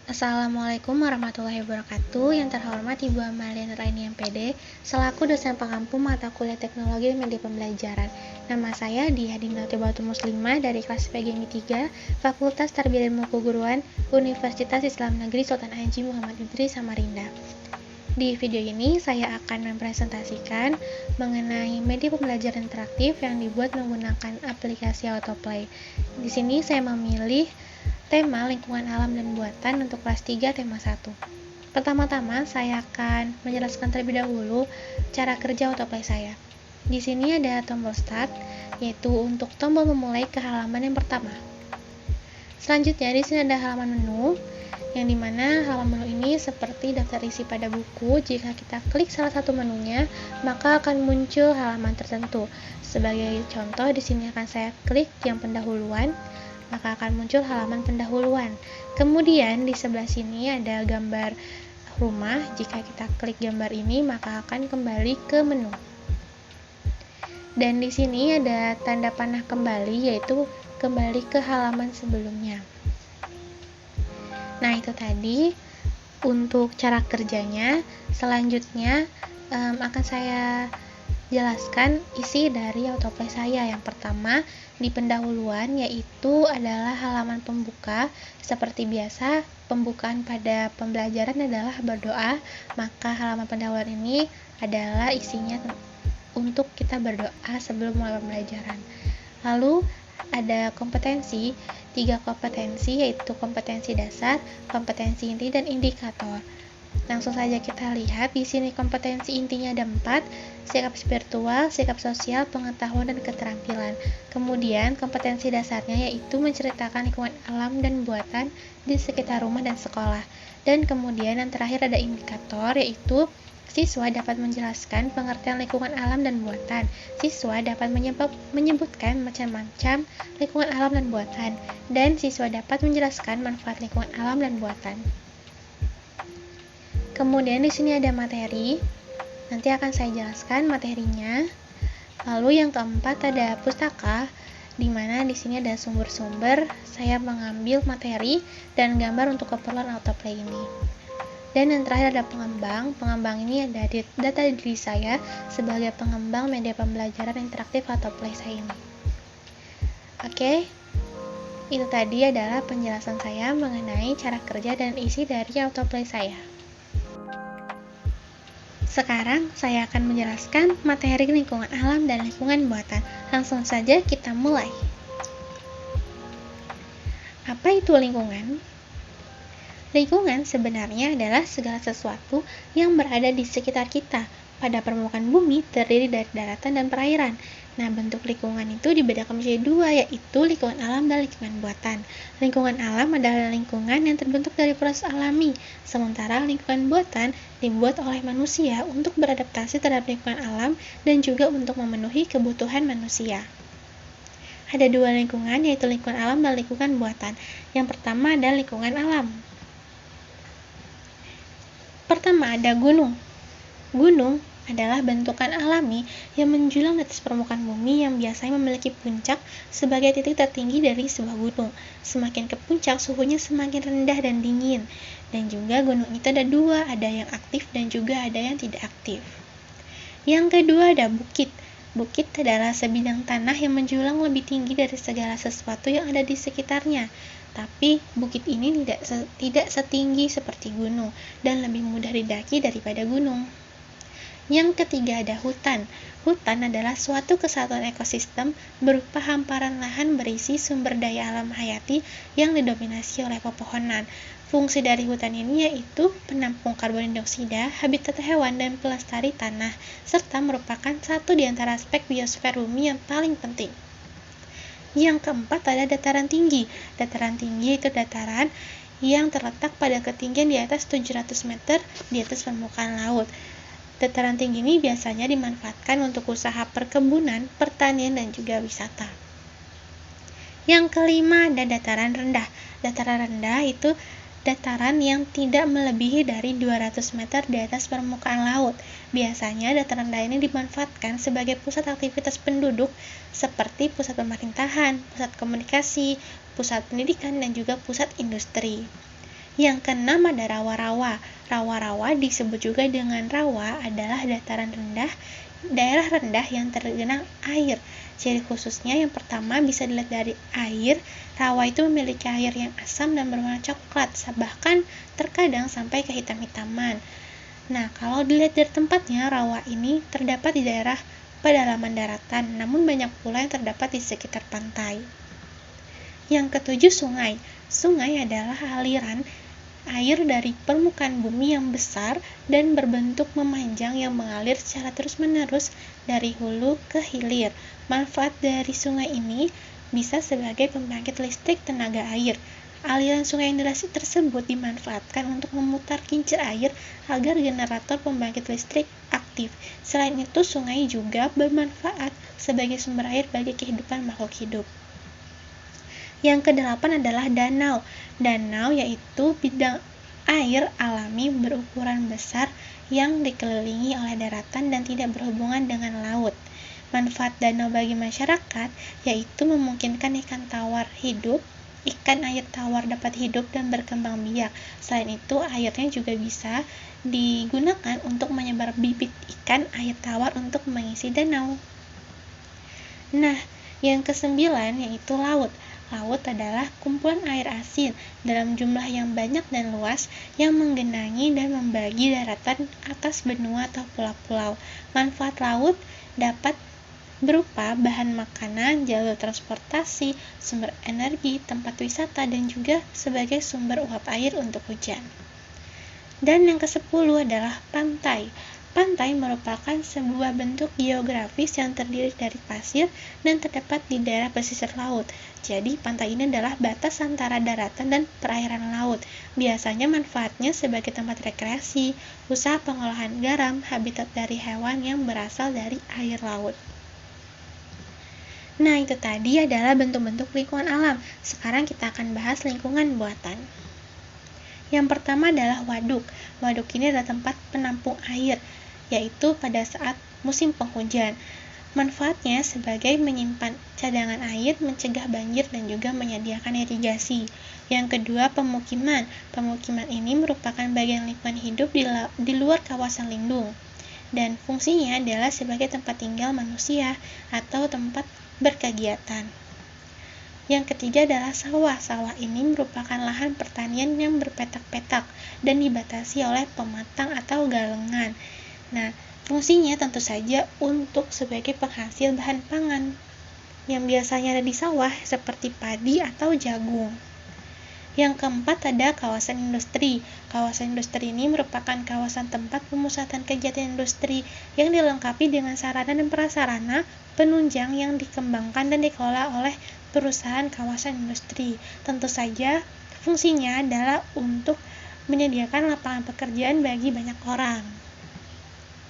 Assalamualaikum warahmatullahi wabarakatuh. Yang terhormat Ibu Amalia Nuraini MPD, selaku dosen pengampu mata kuliah Teknologi dan Media Pembelajaran. Nama saya Diah Dinawati Batu Muslimah dari kelas PGMI 3, Fakultas Tarbiyah dan Ilmu Keguruan, Universitas Islam Negeri Sultan Haji Muhammad Idris Samarinda. Di video ini saya akan mempresentasikan mengenai media pembelajaran interaktif yang dibuat menggunakan aplikasi Autoplay. Di sini saya memilih tema lingkungan alam dan buatan untuk kelas 3 tema 1. Pertama-tama saya akan menjelaskan terlebih dahulu cara kerja Autoplay saya. Di sini ada tombol start, yaitu untuk tombol memulai ke halaman yang pertama. Selanjutnya di sini ada halaman menu, yang dimana halaman menu ini seperti daftar isi pada buku. Jika kita klik salah satu menunya, maka akan muncul halaman tertentu. Sebagai contoh, di sini akan saya klik yang pendahuluan, maka akan muncul halaman pendahuluan. Kemudian di sebelah sini ada gambar rumah. Jika kita klik gambar ini, maka akan kembali ke menu. Dan di sini ada tanda panah kembali, yaitu kembali ke halaman sebelumnya. Nah, itu tadi untuk cara kerjanya. Selanjutnya akan saya jelaskan isi dari Autoplay saya. Yang pertama, di pendahuluan, yaitu adalah halaman pembuka. Seperti biasa, pembukaan pada pembelajaran adalah berdoa, maka halaman pendahuluan ini adalah isinya untuk kita berdoa sebelum mulai pembelajaran. Lalu ada kompetensi, 3 kompetensi, yaitu kompetensi dasar, kompetensi inti, dan indikator. Langsung saja kita lihat. Di sini kompetensi intinya ada 4, sikap spiritual, sikap sosial, pengetahuan, dan keterampilan. Kemudian kompetensi dasarnya yaitu menceritakan lingkungan alam dan buatan di sekitar rumah dan sekolah. Dan kemudian yang terakhir ada indikator, yaitu siswa dapat menjelaskan pengertian lingkungan alam dan buatan. Siswa dapat menyebutkan macam-macam lingkungan alam dan buatan. Dan siswa dapat menjelaskan manfaat lingkungan alam dan buatan. Kemudian di sini ada materi. Nanti akan saya jelaskan materinya. Lalu yang keempat ada pustaka, di mana di sini ada sumber-sumber. Saya mengambil materi dan gambar untuk keperluan Autoplay ini. Dan yang terakhir ada pengembang. Pengembang ini ada data diri saya sebagai pengembang media pembelajaran interaktif Autoplay saya ini. Oke, itu tadi adalah penjelasan saya mengenai cara kerja dan isi dari Autoplay saya. Sekarang saya akan menjelaskan materi lingkungan alam dan lingkungan buatan. Langsung saja kita mulai. Apa itu lingkungan? Lingkungan sebenarnya adalah segala sesuatu yang berada di sekitar kita. Pada permukaan bumi terdiri dari daratan dan perairan. Nah, bentuk lingkungan itu dibedakan menjadi 2, yaitu lingkungan alam dan lingkungan buatan. Lingkungan alam adalah lingkungan yang terbentuk dari proses alami, sementara lingkungan buatan dibuat oleh manusia untuk beradaptasi terhadap lingkungan alam dan juga untuk memenuhi kebutuhan manusia. Ada 2 lingkungan, yaitu lingkungan alam dan lingkungan buatan. Yang pertama adalah lingkungan alam. Pertama ada gunung. Gunung adalah bentukan alami yang menjulang di atas permukaan bumi yang biasanya memiliki puncak sebagai titik tertinggi dari sebuah gunung. Semakin ke puncak, suhunya semakin rendah dan dingin. Dan juga gunung itu ada 2, ada yang aktif dan juga ada yang tidak aktif. Yang kedua ada bukit. Bukit adalah sebidang tanah yang menjulang lebih tinggi dari segala sesuatu yang ada di sekitarnya. Tapi bukit ini tidak setinggi seperti gunung dan lebih mudah didaki daripada gunung. Yang ketiga ada hutan. Hutan adalah suatu kesatuan ekosistem berupa hamparan lahan berisi sumber daya alam hayati yang didominasi oleh pepohonan. Fungsi dari hutan ini yaitu penampung karbon dioksida, habitat hewan, dan pelestari tanah, serta merupakan satu di antara aspek biosfer bumi yang paling penting. Yang keempat ada dataran tinggi. Dataran tinggi itu dataran yang terletak pada ketinggian di atas 700 meter di atas permukaan laut. Dataran tinggi ini biasanya dimanfaatkan untuk usaha perkebunan, pertanian, dan juga wisata. Yang kelima ada dataran rendah. Dataran rendah itu dataran yang tidak melebihi dari 200 meter di atas permukaan laut. Biasanya dataran rendah ini dimanfaatkan sebagai pusat aktivitas penduduk seperti pusat pemerintahan, pusat komunikasi, pusat pendidikan, dan juga pusat industri. Yang keenam ada rawa-rawa. Rawa-rawa disebut juga dengan rawa adalah daerah rendah yang tergenang air. Ciri khususnya yang pertama bisa dilihat dari air. Rawa itu memiliki air yang asam dan berwarna coklat, bahkan terkadang sampai ke hitam-hitaman. Nah, kalau dilihat dari tempatnya, rawa ini terdapat di daerah pedalaman daratan, namun banyak pula yang terdapat di sekitar pantai. Yang ketujuh, sungai. Sungai adalah aliran air dari permukaan bumi yang besar dan berbentuk memanjang yang mengalir secara terus-menerus dari hulu ke hilir. Manfaat dari sungai ini bisa sebagai pembangkit listrik tenaga air. Aliran sungai yang deras tersebut dimanfaatkan untuk memutar kincir air agar generator pembangkit listrik aktif. Selain itu, sungai juga bermanfaat sebagai sumber air bagi kehidupan makhluk hidup. Yang kedelapan adalah danau. Danau yaitu bidang air alami berukuran besar yang dikelilingi oleh daratan dan tidak berhubungan dengan laut. Manfaat danau bagi masyarakat yaitu memungkinkan ikan air tawar dapat hidup dan berkembang biak. Selain itu, airnya juga bisa digunakan untuk menyebar bibit ikan air tawar untuk mengisi danau. Nah, yang kesembilan yaitu laut. Laut adalah kumpulan air asin dalam jumlah yang banyak dan luas yang menggenangi dan membagi daratan atas benua atau pulau-pulau. Manfaat laut dapat berupa bahan makanan, jalur transportasi, sumber energi, tempat wisata, dan juga sebagai sumber uap air untuk hujan. Dan yang ke-10 adalah pantai. Pantai merupakan sebuah bentuk geografis yang terdiri dari pasir dan terdapat di daerah pesisir laut. Jadi, pantai ini adalah batas antara daratan dan perairan laut. Biasanya manfaatnya sebagai tempat rekreasi, usaha pengolahan garam, habitat dari hewan yang berasal dari air laut. Nah, itu tadi adalah bentuk-bentuk lingkungan alam. Sekarang kita akan bahas lingkungan buatan. Yang pertama adalah waduk. Waduk ini adalah tempat penampung air, yaitu pada saat musim penghujan. Manfaatnya sebagai menyimpan cadangan air, mencegah banjir, dan juga menyediakan irigasi. Yang kedua, pemukiman. Pemukiman ini merupakan bagian lingkungan hidup di luar kawasan lindung, dan fungsinya adalah sebagai tempat tinggal manusia atau tempat berkegiatan. Yang ketiga adalah sawah. Sawah ini merupakan lahan pertanian yang berpetak-petak dan dibatasi oleh pematang atau galengan. Nah, fungsinya tentu saja untuk sebagai penghasil bahan pangan yang biasanya ada di sawah seperti padi atau jagung. Yang keempat ada kawasan industri. Kawasan industri ini merupakan kawasan tempat pemusatan kegiatan industri yang dilengkapi dengan sarana dan prasarana penunjang yang dikembangkan dan dikelola oleh perusahaan kawasan industri. Tentu saja fungsinya adalah untuk menyediakan lapangan pekerjaan bagi banyak orang.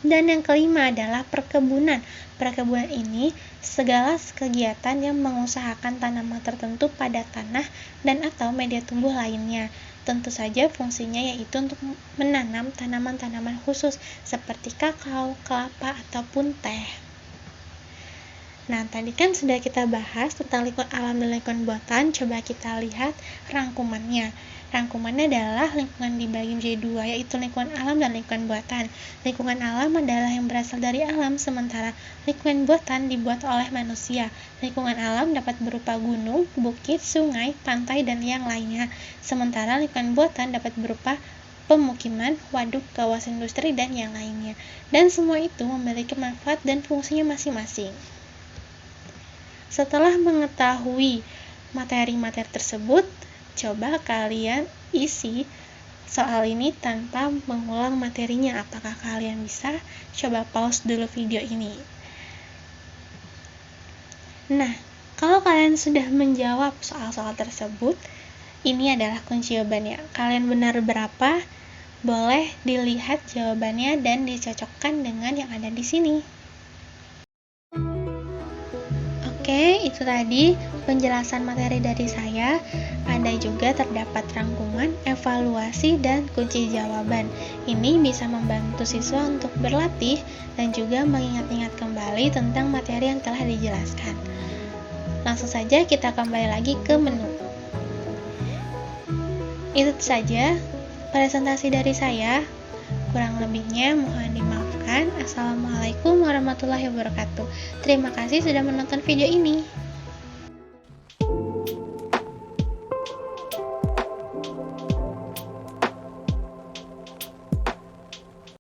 Dan yang kelima adalah perkebunan. Perkebunan ini segala kegiatan yang mengusahakan tanaman tertentu pada tanah dan atau media tumbuh lainnya. Tentu saja fungsinya yaitu untuk menanam tanaman-tanaman khusus seperti kakao, kelapa, ataupun teh. Nah, tadi kan sudah kita bahas tentang lingkungan alam dan lingkungan buatan. Coba kita lihat rangkumannya. Rangkumannya adalah lingkungan dibagi menjadi dua, yaitu lingkungan alam dan lingkungan buatan. Lingkungan alam adalah yang berasal dari alam, sementara lingkungan buatan dibuat oleh manusia. Lingkungan alam dapat berupa gunung, bukit, sungai, pantai, dan yang lainnya. Sementara lingkungan buatan dapat berupa pemukiman, waduk, kawasan industri, dan yang lainnya. Dan semua itu memiliki manfaat dan fungsinya masing-masing. Setelah mengetahui materi-materi tersebut, coba kalian isi soal ini tanpa mengulang materinya. Apakah kalian bisa? Coba pause dulu video ini. Nah, kalau kalian sudah menjawab soal-soal tersebut, ini adalah kunci jawabannya. Kalian benar berapa? Boleh dilihat jawabannya dan dicocokkan dengan yang ada di sini. Oke, itu tadi penjelasan materi dari saya. Ada juga terdapat rangkuman, evaluasi, dan kunci jawaban. Ini bisa membantu siswa untuk berlatih dan juga mengingat-ingat kembali tentang materi yang telah dijelaskan. Langsung saja kita kembali lagi ke menu. Itu saja presentasi dari saya. Kurang lebihnya mohon dimaafkan. Assalamualaikum warahmatullahi wabarakatuh. Terima kasih sudah menonton video ini.